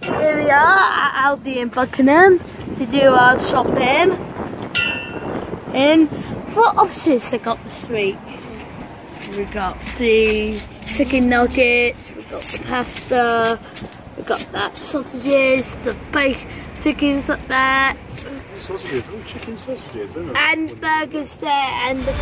Here we are at Aldi in Buckingham to do our shopping. And what options they got this week? We got the chicken nuggets, we got the pasta, we got that sausages, the baked chickens up there. Sausages, oh, chicken sausages, isn't it? And burgers there, and the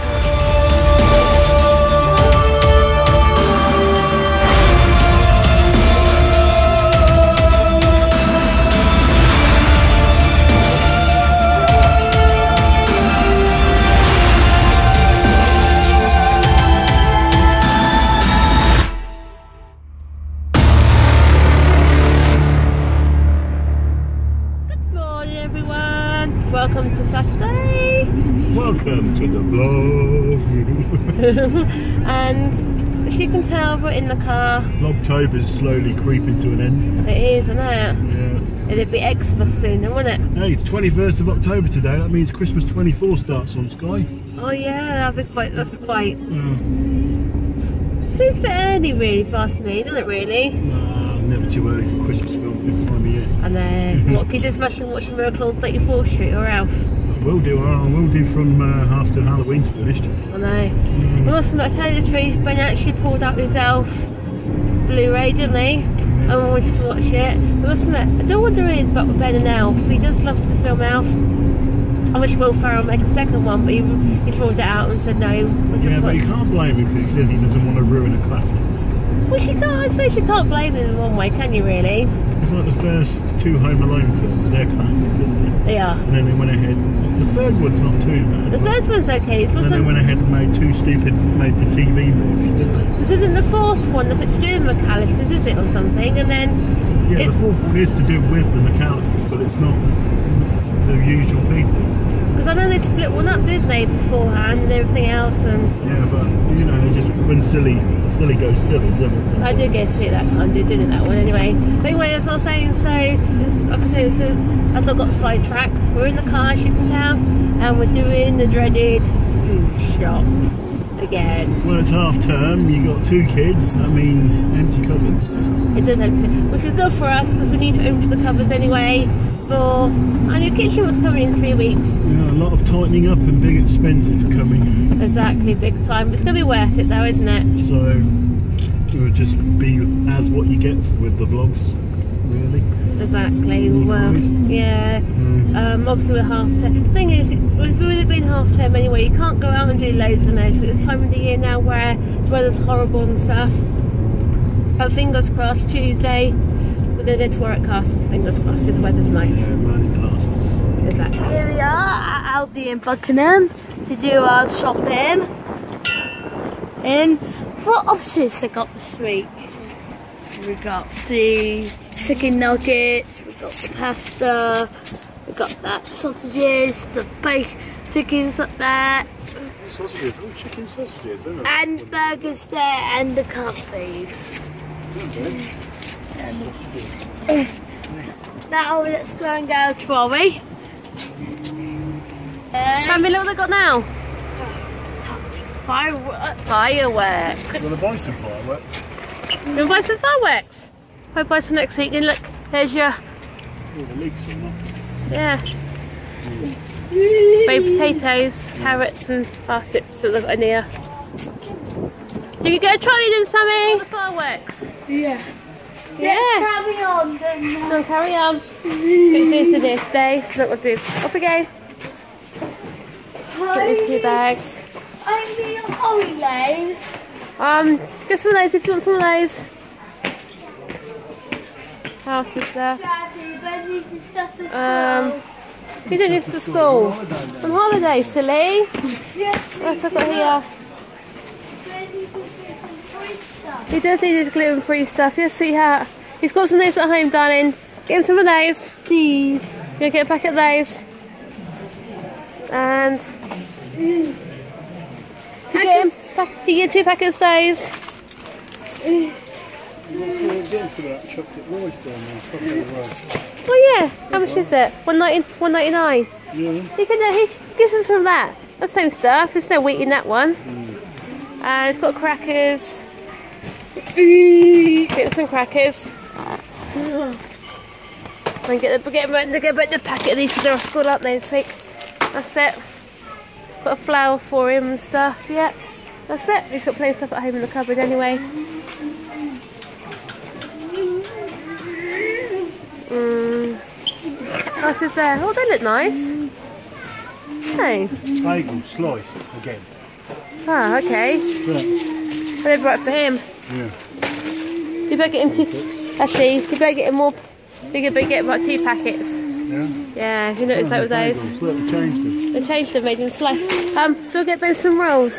welcome to Saturday. Welcome to the vlog. And as you can tell, we're in the car. Vlogtober is slowly creeping to an end. It is, isn't it? Yeah. It'll be Xmas soon, won't it? Hey, it's 21st of October today. That means Christmas 24 starts on Sky. Oh yeah, that's quite. Seems a bit early really for us, me, doesn't it really? Never too early for a Christmas film this time of year. I know. What, can you just imagine watching Miracle on 34th Street or Alf? We'll do from after Halloween's finished. I know. He must not tell you the truth, Ben actually pulled out his Elf Blu-ray, didn't he? I wanted to watch it. But must admit, I don't know what there is about Ben and Elf. He does love to film Elf. I wish Will Ferrell make a second one, but he's ruled it out and said no. Yeah, but you can't blame him because he says he doesn't want to ruin a classic. Well, I suppose you can't blame him in one way, can you really? It's like the first two Home Alone films, they're classics, isn't they? They are. And then they went ahead, the third one's not too bad. The third one's okay. And then they went ahead and made two stupid made-for-TV movies, didn't they? This isn't the fourth one, nothing to do with McAllisters, is it, or something? And then... Yeah, the fourth one is to do with the McAllisters, but it's not the usual people. Because I know they split one up, didn't they, beforehand and everything else, and... Yeah, but, you know, they just, when silly goes silly, doesn't it? I did get to see it that time, didn't that one anyway. But anyway, as I was saying, so, like I say, so, as I got sidetracked, we're in the car, as you can tell, and we're doing the dreaded food shop again. Well, it's half term, you got two kids, that means empty cupboards. It does empty, which is good for us, because we need to empty the cupboards anyway. For our new kitchen was coming in 3 weeks. Yeah, a lot of tightening up and big expensive coming. Exactly, big time. It's going to be worth it though, isn't it? So it would just be as what you get with the vlogs, really. Exactly. Well, yeah. Obviously we're half term. The thing is, we've really been half term anyway. You can't go out and do loads and loads. It's time of the year now where the weather's horrible and stuff. But fingers crossed, Tuesday. We're going to go to Warwick Castle, fingers crossed, if the weather's nice. Yeah, learning classes. Exactly. Here we are at Aldi in Buckingham to do our shopping. And what options they got this week? We got the chicken nuggets, we got the pasta, we got that sausages, the baked chickens up there. Sausages, oh, chicken sausages, isn't it? And burgers there, and the coffees. Okay. Now let's go and get a trolley. Sammy, look what they got now. Fireworks. You want to buy some fireworks? You want to buy some fireworks? I'll buy some next week. And look, there's your... Oh, the leeks are enough. Yeah. Baked potatoes, carrots and parsnips that they've got in here. So you get a trolley then, Sammy? The fireworks. Yeah. Yeah. Let's carry on then. No, carry on. Let's do this in here today, so look what we'll do. Off we go. Put into your bags. I'm the Holly Lane. Get some of those if you want some of those. How else is there? Daddy, Ben needs the stuff for school. You don't need to school. On holiday, silly. Yes. What's I've got here? He does need his gluten-free stuff. Yes, sweetheart. He's got some of those at home, darling. Get him some of those. Please. Gonna get a packet of those. And you get 2 packets of those. Oh yeah, how much is it? $1.99. Yeah. You can he gives them from that. That's the same stuff. There's no wheat in that one. And it's got crackers. Get some crackers. And get the packet of these for their school, aren't they, this week? That's it. Got a flour for him and stuff, yeah. That's it. He's got plenty of stuff at home in the cupboard anyway. What's is there? Oh, they look nice. Hey. Bagel sliced again. Ah, okay. Yeah. They brought it for him. Yeah. You better get him two. Actually, you better get him more. You better get about 2 packets. Yeah. Yeah, you know what it's like with those. Look, they changed them. They changed them, made them slice. We'll get Ben some rolls.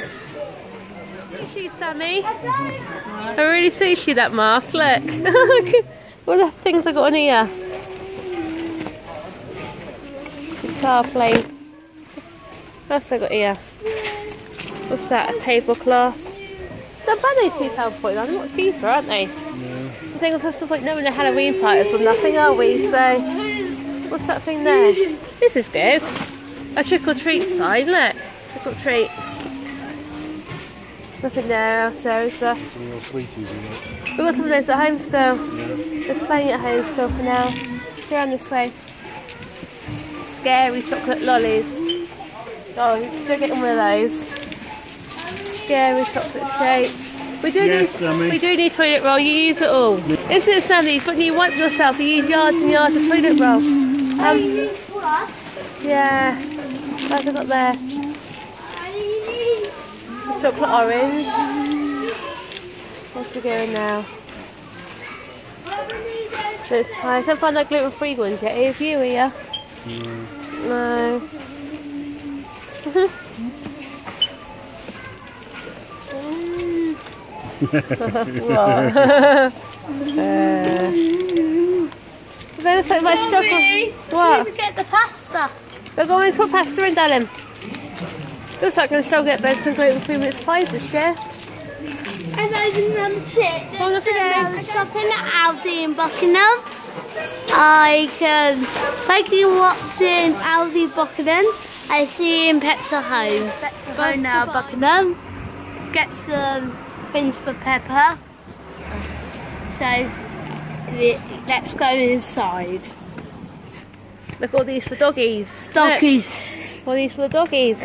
Suits you, Sammy. It really suits you, that mask. Look. What are the things I got on here? Guitar plate. What else I got here? What's that? A tablecloth. They're only £2.49. They're not cheaper, aren't they? Yeah. I think it's just the point knowing the Halloween parties or nothing, are we? So, what's that thing there? This is good. A trick or treat sign. Look, trick or treat. Nothing there else. There is Some of your sweeties, you know. we've got some of those at home still. Yeah. There's plenty at home still for now. Go around this way. Scary chocolate lollies. Oh, you should get one of those. Scary chocolate shapes. We do need toilet roll. You use it all. Isn't it, Sammy? When you wipe yourself, you use yards and yards of toilet roll. Yeah. What's I got there? Chocolate orange. What's we going now? This pie. I can't find that gluten-free ones yet. Have you here? No. There's so much chocolate. What? Don't forget the pasta. We're going to put pasta in, darling. Looks like I'm going to struggle to get some gluten-free mince pies this year. As I remember shopping at Aldi in Buckingham. I can what's in Aldi Buckingham. I see in Pets at Home. Go now Buckingham. Get some things for Pepper. So let's go inside. Look, all these for doggies. Doggies. Look, all these for the doggies.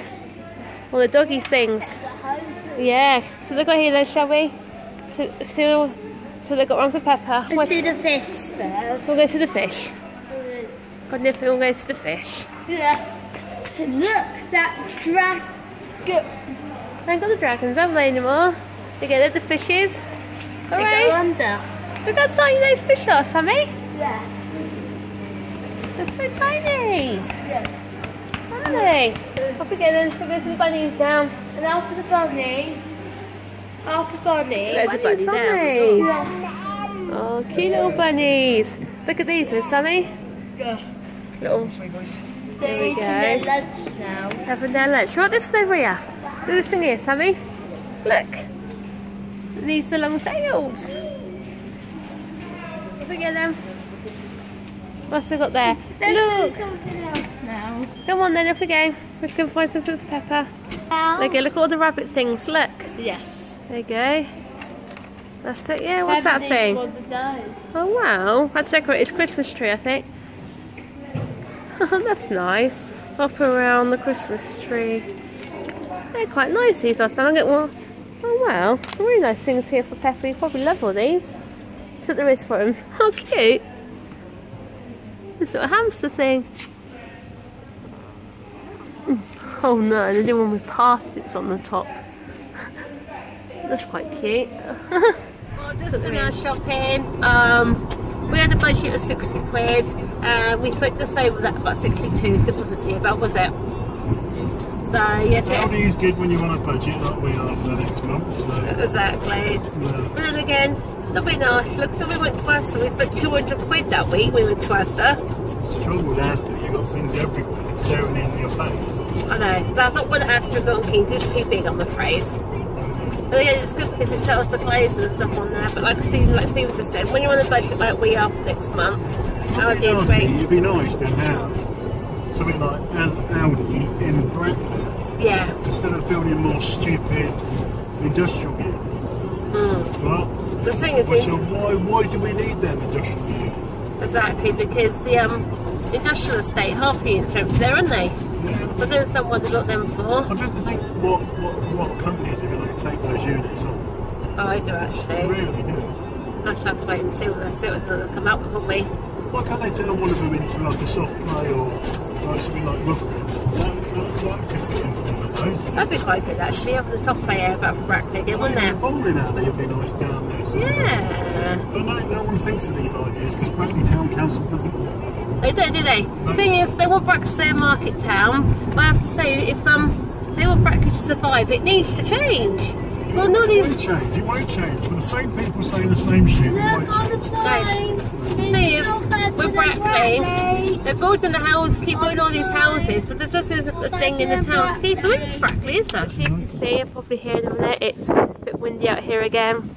All the doggies things. Yeah. So they got here then, shall we? So they got one for Pepper. Let's see the fish first. We'll go to the fish. We'll go to the fish. Yeah. Look, that dragon. They ain't got the dragons, haven't they, anymore? They get the fishes. They go under. Look how tiny those fish are, Sammy. Yes. They're so tiny. Yes. Aren't they? Off we go then, so there's some bunnies down. And after the bunnies. After bunnies. There's a bunny down. Yeah. Oh, cute little bunnies. Look at these, Sammy. Yeah. Little. They're eating their lunch now. Having their lunch. Right, this one over here. Look at this thing here, Sammy. Look. These are long tails. Off we go then. What's they got there? Look. Something else now. Come on then, off we go. Let's go find some food for Pepper. There you go, look at all the rabbit things, look. Yes. There you go. That's it, yeah, what's that thing? Oh wow, that's decorated Christmas tree, I think. That's nice. Up around the Christmas tree. They're quite nice, these are. I'll get one. Oh wow, really nice things here for Pepper. You probably love all these. See what there is for him. How cute. This little hamster thing. Oh no, the new one with parsnips on the top. That's quite cute. Just in our shopping. We had a budget of 60 quid. We spent just over that, about 62, so it wasn't too bad, was it? So yes, Aldi is good when you want a budget like we are for the next month. So. Exactly. Yeah. But then again, that'd be nice. Look, so we went to Asda. We spent 200 quid that week. We went to Asda. It's the trouble with Asda, you've got things everywhere staring in your face. I know. That's not one Asda donkeys. It's too big, I'm afraid. But again, it's good because it sells the clothes and stuff on there. But like Stephen just said, when you're on a budget like we are for next month, Aldi is great. It'd be nice to have something like Aldi in Bradford. Yeah. Instead of building more stupid industrial units. Well, the thing is, why do we need them industrial units? Exactly, because the industrial estate, half the units are there, aren't they? Yeah. But then someone got them for. I don't think what companies are going to take those units on. Oh, I do actually. They really do. I just have to wait and see what they'll come out with, won't we? Why can't they turn one of them into like a soft play or like something like rugby? That could fit in one of those. That'd be quite good actually, having the soft play area back for Brackley again, wouldn't it? Bowling alley would be nice down there. So Yeah. But no one thinks of these ideas because Brackley Town Council doesn't do that. They don't, do they? No. The thing is, they want Brackley to stay a market town, but I have to say, if they want Brackley to survive, it needs to change. Well, no, It won't change, it won't change. But the same people saying the same shit, it won't Look on the change. sign. Thing is, with Brackley, they're building the house, keep building all these houses, but there just isn't the thing in the town to keep them in Brackley, is there? As you can see, I'm probably here in a minute, it's a bit windy out here again.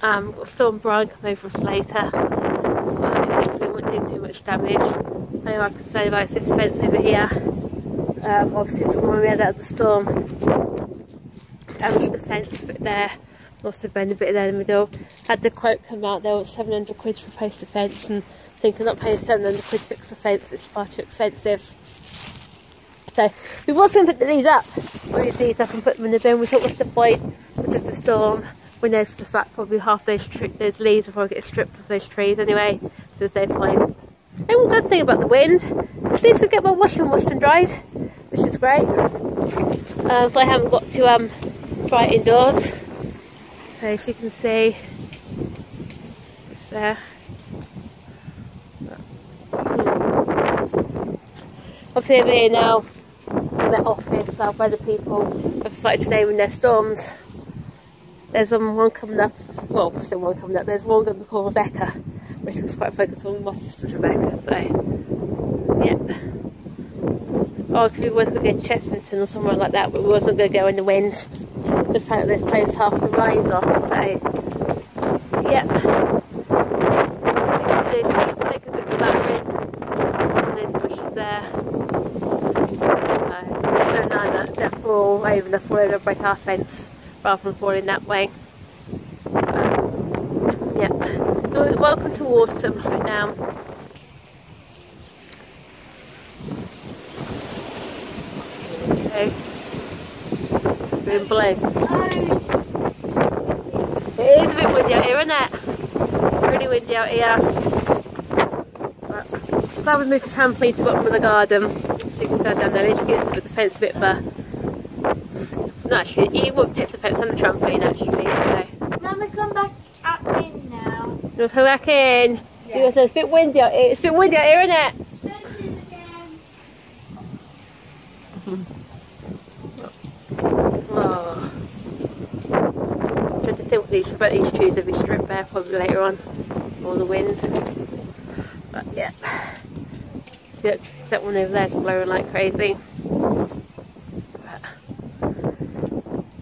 Got Storm Brian come over us later, so hopefully it won't do too much damage. Only I can say about this fence over here, obviously from when we had out the storm, damaged the fence bit there. Also burned a bit there in the middle. Had the quote come out, there was 700 quid to replace the fence, and I think I'm not paying 700 quid to fix the fence, it's far too expensive. So we was going to put these up, all these leaves up and put them in the bin. We thought what's the point, it was just a storm. We know for the fact probably half those leaves will probably get stripped of those trees anyway, so there's no point. And one good thing about the wind, at least we get my washing washed and dried, which is great. But I haven't got to dry it indoors. So as you can see, just there. Obviously over here now, in the office, where the people have started naming their storms. There's one coming up, well, still one coming up, there's one going to be called Rebecca, which was quite focused on my sister's Rebecca, so, yeah. Obviously we was going to go to Chessington or somewhere like that, but we wasn't going to go in the wind. Because apparently this place half the rise off, so yeah. Take a bit of that in, and those bushes there. So now that they're fall over, they're falling and break our fence rather than falling that way. Yeah. So welcome to autumn right now. Okay. Being blue. It is a bit windy out here, isn't it? Really windy out here. But glad we moved the trampoline to the bottom of the garden, so you can stand down there. At least gives the fence a bit of a. No, actually, you won't take the fence and the trampoline actually. So. Mama, come back up in now. You'll come back in. Yes. It's a bit windy out here. It's a bit windy out here, isn't it? Oh. I had to think about these trees will be stripped bare probably later on, or the wind. But yeah, that one over there is blowing like crazy. But,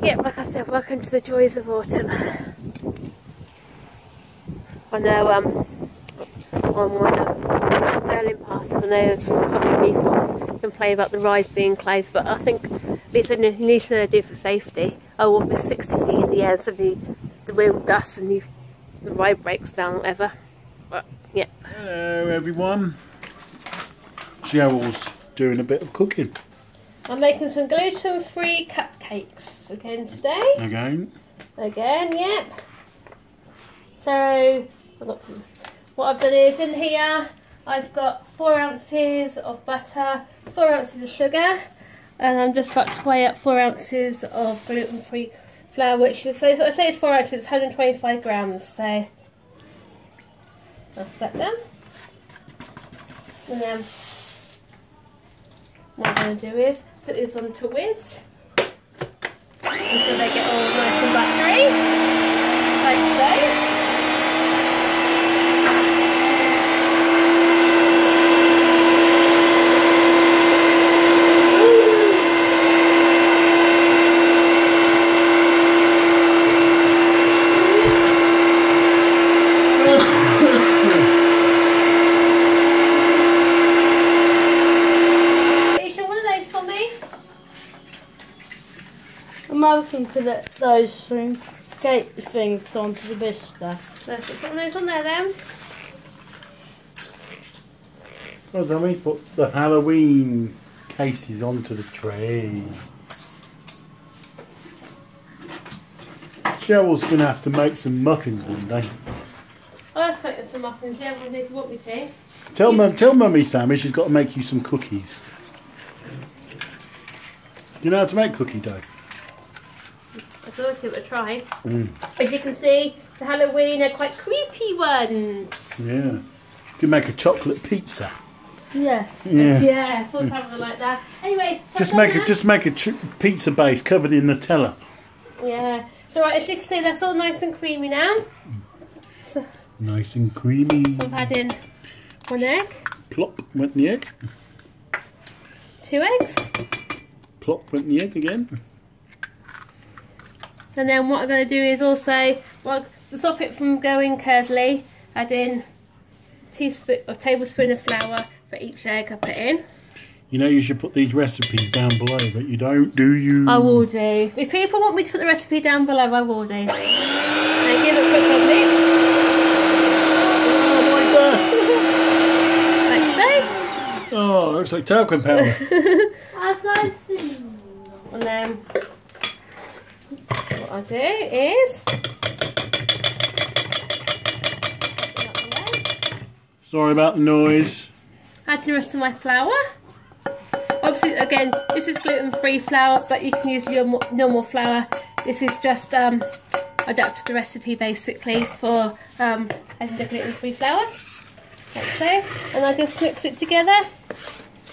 yeah, like I said, welcome to the joys of autumn. I know on one of Berlin passes, I know there's a couple of people complain about the rise being closed, but I think at least they need to do for safety. I won't be 60 feet in the air, so the wind gusts and the ride breaks down, whatever. But yeah. Hello everyone. Cheryl's doing a bit of cooking. I'm making some gluten-free cupcakes again today. Again, yep. So what I've done is in here I've got 4 ounces of butter, 4 ounces of sugar, and I'm just about to weigh up 4 ounces of gluten-free flour, which is, so I say it's 4 ounces, it's 125 grams, so I'll set them. And then what I'm going to do is put this onto whiz until they get all nice and buttery, like so. I'm hoping to put those cake things onto the biscuit. Let's put one of those on there then. Oh, so we put the Halloween cases onto the tray. Cheryl's going to have to make some muffins one day. I'll have to make some muffins, yeah, when you want me to. Tell Mummy Sammy she's got to make you some cookies. Do you know how to make cookie dough? I can always give it a try. As you can see, the Halloween are quite creepy ones. Yeah. You can make a chocolate pizza. Yeah. Yeah. Yeah, sort of something like that. Anyway, Just make a pizza base covered in Nutella. Yeah. So right, as you can see, that's all nice and creamy now. So, Nice and creamy. so I've had in 1 egg, Plop went the egg. 2 eggs, Plop went the egg again. and then what I'm going to do is also, well, to stop it from going curdly, add in a tablespoon of flour for each egg I put in. You know you should put these recipes down below, but you don't, do you? I will do. If people want me to put the recipe down below, I will do. And give it a quick little mix. Like so. Oh, looks like talcum powder. As I see. And then what I do is Sorry about the noise. add the rest of my flour. Obviously, again, this is gluten-free flour, but you can use your normal flour. This is just adapted the recipe basically for adding the gluten-free flour, like so. And I just mix it together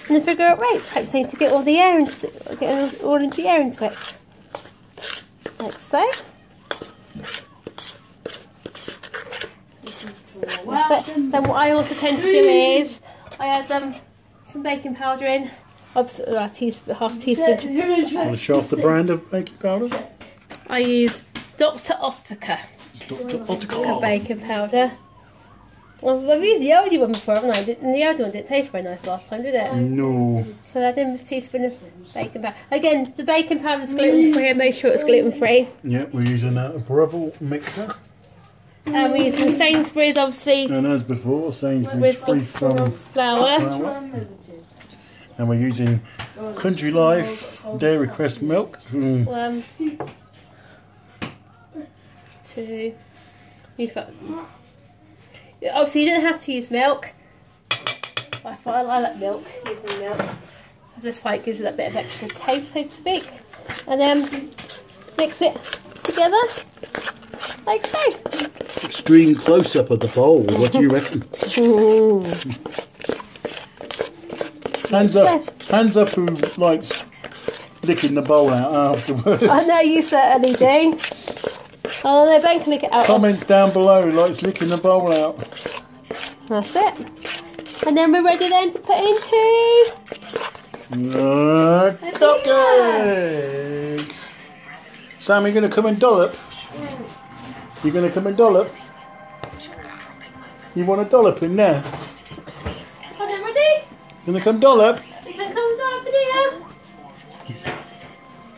and figure out right, hopefully to get all the air into the air into it, like so. Then what I also tend to do is I add some baking powder in. Half a teaspoon. Want to show off the brand of baking powder? I use Dr. Oetker Dr. Oetker. baking powder. I've used the Aldi one before, haven't I? And the Aldi one didn't taste very nice last time, did it? No. So I add in a teaspoon of baking powder. Again, the baking powder is gluten free. I made sure it's gluten free. Yeah, we're using a Breville mixer. And we're using Sainsbury's, obviously, And as before, Sainsbury's with free from flour. flour. And we're using Country Life Dairy Crest milk. 1, 2. Use about. Obviously, you don't have to use milk. I like milk. Using milk. This fight gives it that bit of extra taste, so to speak. And then mix it together, like so. Extreme close up of the bowl. What do you reckon? Hands up who likes licking the bowl out afterwards. I know you certainly do. Oh no, Ben can lick it out. Comments down below who likes licking the bowl out. That's it. And then we're ready then to put into cupcakes. Sam, you going to come and dollop? You going to come and dollop? You want a dollop in there? Are they ready? Going to come dollop? You can come down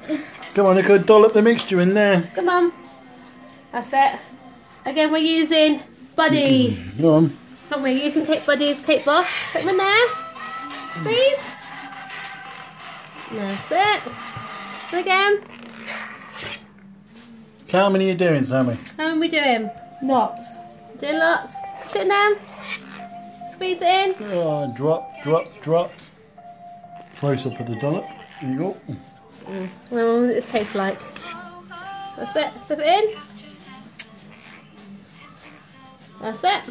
here. Come on, you could dollop the mixture in there. Come on. That's it. Again, we're using Buddy. Go on. And we're using Cake Buddy's Cake Boss. Put them in there. Squeeze. That's it. And again. How many are you doing, Sammy? How are we doing? Lots. Doing lots. Put it down. Squeeze it in. Oh, drop, drop, drop. Close up of the dollop. There you go. Well, what does it taste like? That's it. Slip it in. That's it.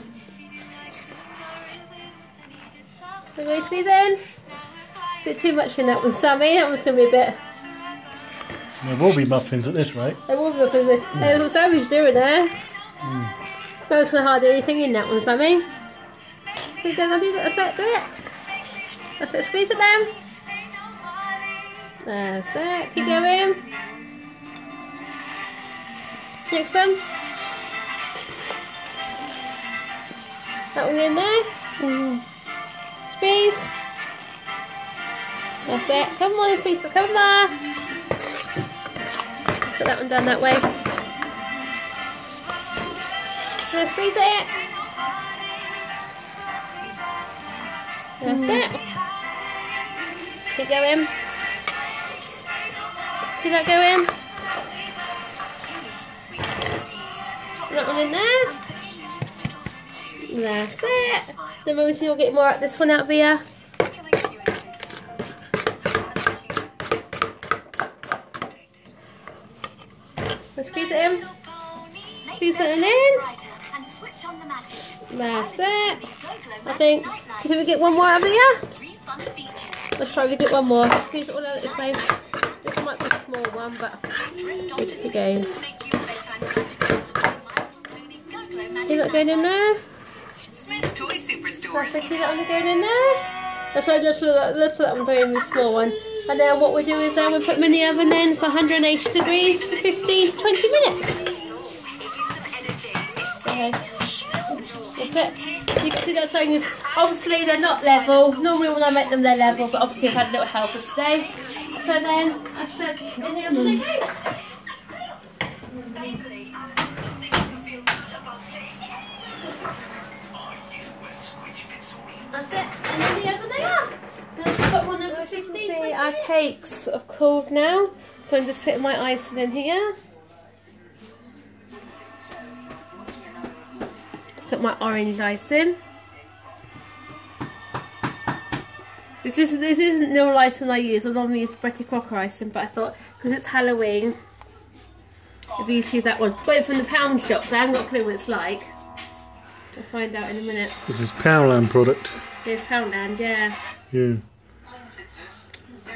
Everybody squeeze it in. A bit too much in that one, Sammy. That one's going to be a bit... There will be muffins at this rate. There will be muffins in. That's what Sammy's doing there. No one's going to hide anything in that one, Sammy. Keep going on, that's it. Do it. That's it. Squeeze it down. That's it. Keep going. Next one. That one in there. Squeeze. That's it. Come on, sweets. Come on. Let's put that one down that way. Now squeeze it. That's it. Keep going. See that going? That one in there. That's it. Then we'll see we'll get more at this one out here. Let's squeeze it in. Squeeze it in. That's it. I think. Can we get one more over here? Let's try to get one more. Squeeze it all out this way. This might be a small one, but it goes. See that going in there? That's okay, that one going in there. That's why let's let that one's going to be a small one. And then what we'll do is we'll put them in the oven then for 180 degrees for 15 to 20 minutes. Okay. That's it. You can see that showing is obviously they're not level. Normally when I make them they're level, but obviously I've had a little helper today. So then I said in the oven they go. That's it. And then the oven they are. Let's put one over 15. See, our cakes have cooled now, so I'm just putting my icing in here. Put my orange icing. This isn't normal icing I use. I normally use Betty Crocker icing, but I thought because it's Halloween, I'd be to use that one. Got it from the pound shops. I haven't got a clue what it's like. We'll find out in a minute. This is Poundland product. It's Poundland, yeah. Yeah.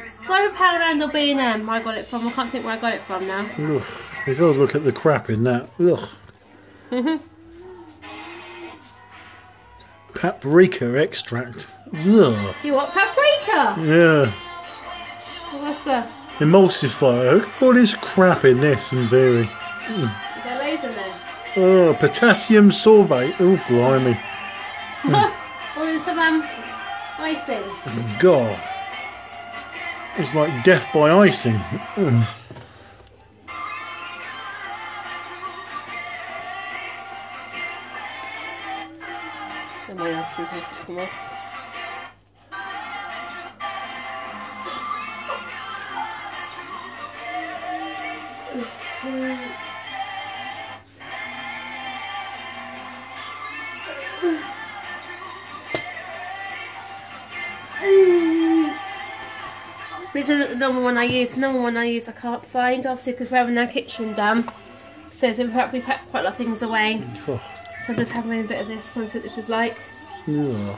It's either Poundland or B&M I got it from. I can't think where I got it from now. Ugh. You gotta look at the crap in that. Ugh. Paprika extract. Ugh. You want paprika? Yeah. What's that? Emulsifier. Look at all this crap in this and very. Is there loads in there? Oh, potassium sorbate. Oh, blimey. Or is some icing? God. It's like death by icing. Mm. And my icing has to come off. This isn't the normal one I use. The normal one I use I can't find, obviously, because we're having our kitchen done. So we packed quite a lot of things away. Oh. So I'm just having a bit of this one, see what this is like. Yeah.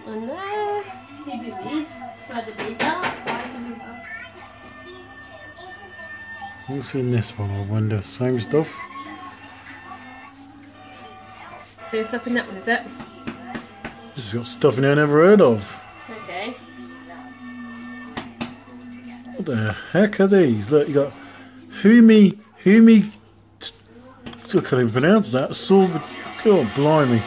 And there. What's in this one, I wonder? Same stuff? So there's stuff in that one, is it? This has got stuff in there I never heard of. Okay. What the heck are these? Look, you got Humi, I can't even pronounce that. Sorbet, God, blimey.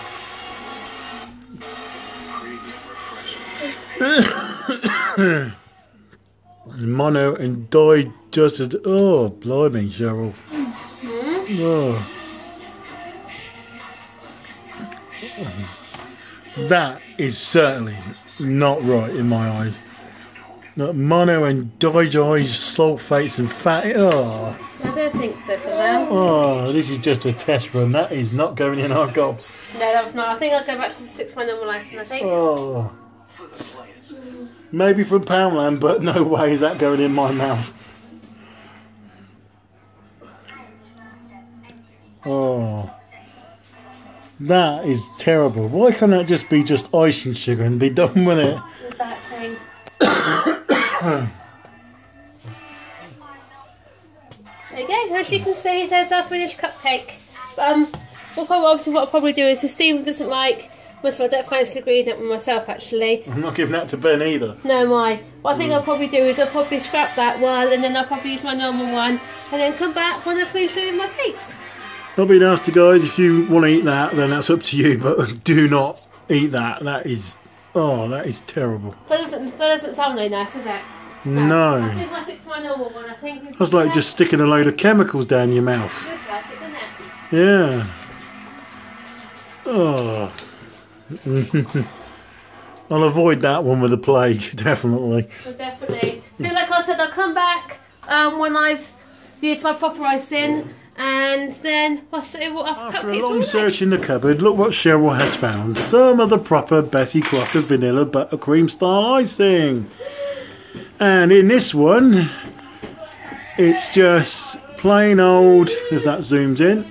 Mono and digested. Oh, blimey, Cheryl. Oh. That is certainly not right in my eyes. Mono and digested sulfates and fat. Oh. I don't think so, Samuel. Oh, this is just a test run. That is not going in our gobs. No, that was not. I think I'll go back to 6 my normal icing, I think. Oh. Maybe from Poundland, but no way is that going in my mouth. Oh. That is terrible. Why can't that just be just icing sugar and be done with it? What's that thing? There you go. As you can see, there's our finished cupcake. What I'll probably do is, if Stephen doesn't like, I don't fancy ingredient with myself actually. I'm not giving that to Ben either. No, what I think I'll probably do is I'll probably scrap that one, and then I'll probably use my normal one, and then come back when I finish doing my cakes. I'll be nasty, guys. If you want to eat that, then that's up to you. But do not eat that. That is, oh, that is terrible. That doesn't sound very nice, does it? No. I think I'll stick to my normal one. I think. That's like just sticking a load of chemicals down your mouth. Looks like it, doesn't it? Yeah. Oh. I'll avoid that one with the plague, definitely. Well, definitely. So like I said, I'll come back when I've used my proper icing, and then I'll show you what I've After a cupcakes long all search in the cupboard, look what Cheryl has found. Some of the proper Betty Crocker vanilla buttercream style icing. And in this one, it's just plain old, if that zooms in.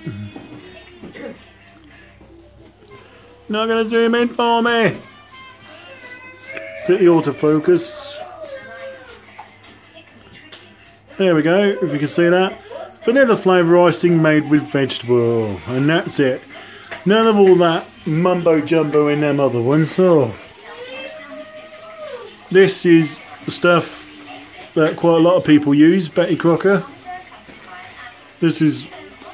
Not going to zoom in for me. Set the autofocus. There we go, if you can see that. Vanilla flavour icing made with vegetable oil. And that's it. None of all that mumbo jumbo in them other ones. Oh. This is the stuff that quite a lot of people use, Betty Crocker. This is,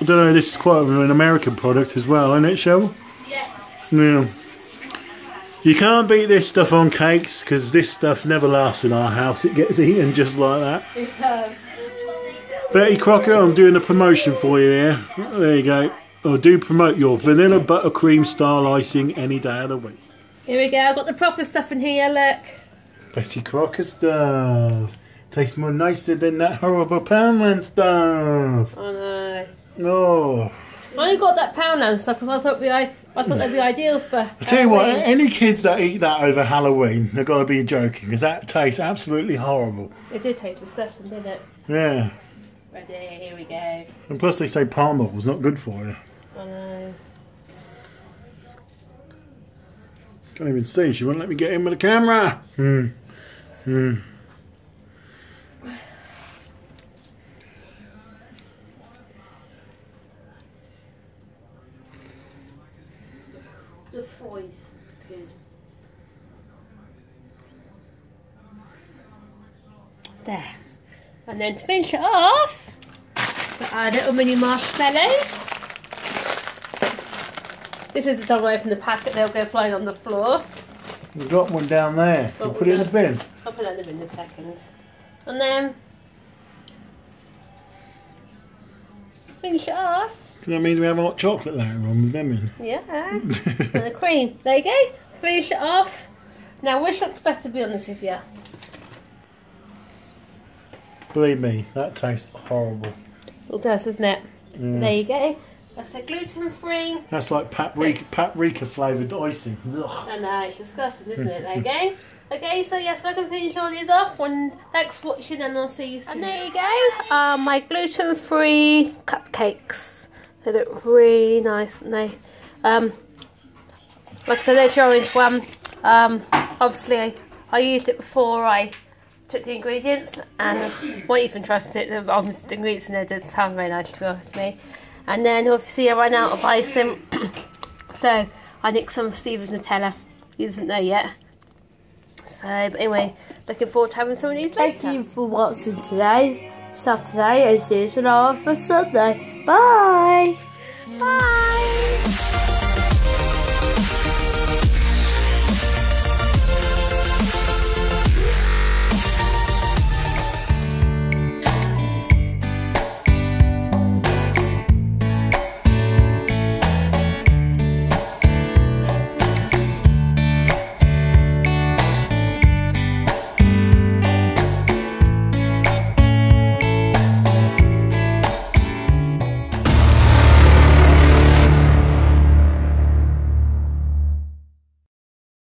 I don't know, this is quite an American product as well, isn't it, Cheryl? Yeah. You can't beat this stuff on cakes, because this stuff never lasts in our house. It gets eaten just like that. It does. Betty Crocker, I'm doing a promotion for you here. There you go. Or do promote your vanilla buttercream style icing any day of the week. Here we go, I've got the proper stuff in here, look. Betty Crocker stuff. Tastes more nicer than that horrible Poundland stuff. I know. Oh. I only got that Poundland stuff because I thought that'd be ideal for I tell you what, any kids that eat that over Halloween, they've got to be joking, because that tastes absolutely horrible. It did taste disgusting, didn't it? Yeah. Ready, here we go. And plus they say palm oil's not good for you. I know. Can't even see, she won't let me get in with the camera. The voice. Good. There. And then to finish it off, we'll add little mini marshmallows. This is the time I open the packet, they'll go flying on the floor. We've got one down there. We'll put it in the bin. I'll put that in the bin in a second. And then finish it off. That means we have hot chocolate later on with them in. Yeah. And the cream. There you go. Finish it off. Now which looks better, to be honest with you? Believe me, that tastes horrible. It does, doesn't it? Yeah. There you go. That's a gluten-free. That's like paprika flavoured icing. Ugh. I know, it's disgusting, isn't it? There you go. Okay, so yes, I can finish all these off. Thanks for watching, and I'll see you soon. And there you go. My gluten-free cupcakes. They look really nice, and they, like I said, there's the orange one. Obviously, I used it before I took the ingredients, and I won't even trust it. The ingredients in there does sound very nice, to be honest with me. And then obviously I ran out of icing, so I nicked some of Stephen's Nutella. He doesn't know yet. So, but anyway, looking forward to having some of these later. Thank you for watching today's Saturday, and see you tomorrow for Sunday. Bye! Bye!